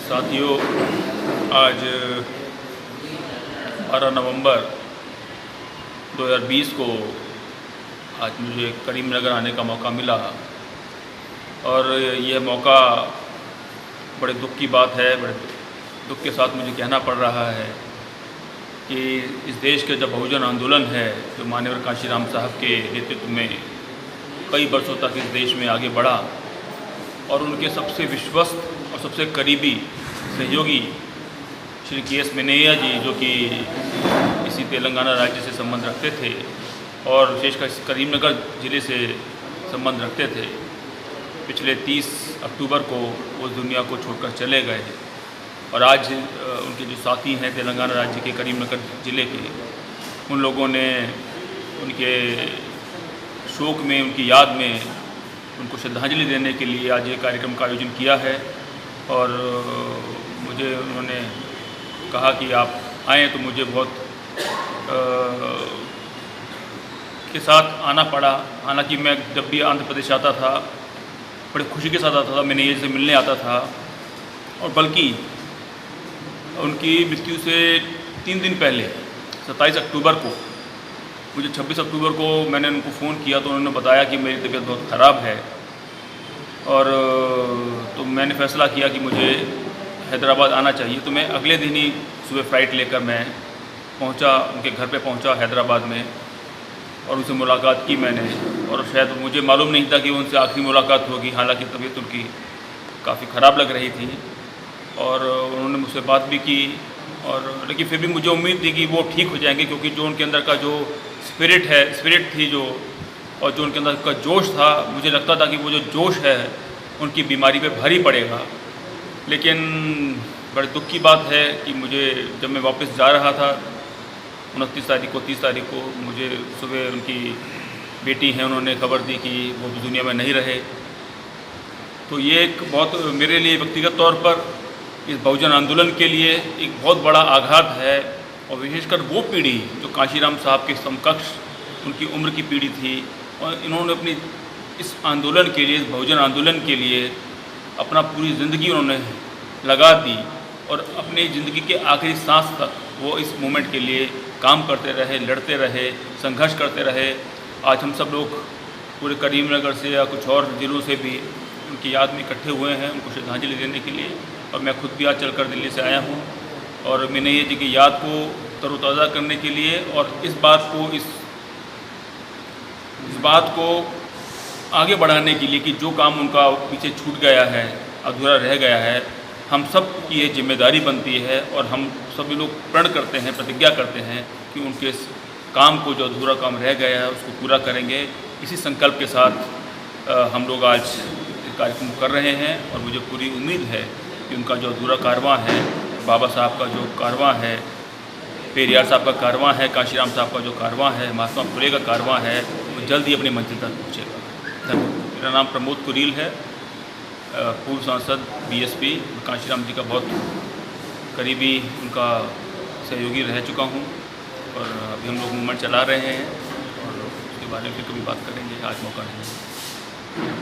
साथियों, आज 12 नवंबर 2020 को आज मुझे करीमनगर आने का मौका मिला और यह मौका बड़े दुख की बात है। बड़े दुख के साथ मुझे कहना पड़ रहा है कि इस देश के जो बहुजन आंदोलन है, जो मान्यवर कांशीराम साहब के नेतृत्व में कई वर्षों तक इस देश में आगे बढ़ा और उनके सबसे विश्वस्त और सबसे करीबी सहयोगी श्री के.एस. मिन्नैया जी, जो कि इसी तेलंगाना राज्य से संबंध रखते थे और विशेषकर करीमनगर ज़िले से संबंध रखते थे, पिछले 30 अक्टूबर को वो दुनिया को छोड़कर चले गए। और आज उनके जो साथी हैं तेलंगाना राज्य के करीमनगर ज़िले के, उन लोगों ने उनके शोक में, उनकी याद में उनको श्रद्धांजलि देने के लिए आज ये कार्यक्रम का आयोजन किया है। और मुझे उन्होंने कहा कि आप आएँ, तो मुझे बहुत के साथ आना पड़ा। हालांकि मैं जब भी आंध्र प्रदेश आता था बड़े खुशी के साथ आता था, मैंने ये से मिलने आता था। और बल्कि उनकी मृत्यु से 3 दिन पहले 27 अक्टूबर को, मुझे 26 अक्टूबर को मैंने उनको फ़ोन किया तो उन्होंने बताया कि मेरी तबीयत बहुत ख़राब है। और तो मैंने फ़ैसला किया कि मुझे हैदराबाद आना चाहिए। तो मैं अगले दिन ही सुबह फ़्लाइट लेकर मैं पहुंचा, उनके घर पे पहुंचा हैदराबाद में, और उनसे मुलाकात की मैंने। और शायद मुझे मालूम नहीं था कि उनसे आखिरी मुलाकात होगी, हालांकि तबीयत उनकी काफ़ी ख़राब लग रही थी। और उन्होंने मुझसे बात भी की, और लेकिन फिर भी मुझे उम्मीद थी कि वो ठीक हो जाएंगे, क्योंकि जो उनके अंदर का जो स्पिरिट थी जो, और जो उनके अंदर का जोश था, मुझे लगता था कि वो जो जोश है उनकी बीमारी पे भारी पड़ेगा। लेकिन बड़े दुख की बात है कि मुझे, जब मैं वापस जा रहा था 29 तारीख को, 30 तारीख को, मुझे सुबह उनकी बेटी हैं, उन्होंने खबर दी कि वो दुनिया में नहीं रहे। तो ये एक बहुत, मेरे लिए व्यक्तिगत तौर पर, इस बहुजन आंदोलन के लिए एक बहुत बड़ा आघात है। और विशेषकर वो पीढ़ी जो कांशीराम साहब के समकक्ष उनकी उम्र की पीढ़ी थी, और इन्होंने अपनी इस आंदोलन के लिए, इस बहुजन आंदोलन के लिए अपना पूरी ज़िंदगी उन्होंने लगा दी, और अपनी ज़िंदगी के आखिरी सांस तक वो इस मूवमेंट के लिए काम करते रहे, लड़ते रहे, संघर्ष करते रहे। आज हम सब लोग पूरे करीमनगर से या कुछ और ज़िलों से भी उनकी याद में इकट्ठे हुए हैं उनको श्रद्धांजलि देने के लिए। और मैं खुद भी आज चलकर दिल्ली से आया हूँ, और मिन्नैया जी की याद को तरोताज़ा करने के लिए, और इस बात को आगे बढ़ाने के लिए कि जो काम उनका पीछे छूट गया है, अधूरा रह गया है, हम सब की ये जिम्मेदारी बनती है। और हम सभी लोग प्रण करते हैं, प्रतिज्ञा करते हैं कि उनके इस काम को, जो अधूरा काम रह गया है, उसको पूरा करेंगे। इसी संकल्प के साथ हम लोग आज कार्यक्रम कर रहे हैं। और मुझे पूरी उम्मीद है कि उनका जो अधूरा कारवां है, बाबा साहब का जो कारवां है, पेरियार साहब का कारवां है, कांशीराम साहब का जो कारवां है, महात्मा फुले का कारवां है, वो जल्द ही अपनी मंजिल तक पहुँचेगा। धन्यवाद। मेरा नाम प्रमोद कुरील है, पूर्व सांसद बीएसपी, कांशीराम जी का बहुत करीबी उनका सहयोगी रह चुका हूँ। और अभी हम लोग मूवमेंट चला रहे हैं, और उसके बारे में फिर कभी बात करेंगे, आज मौका नहीं है।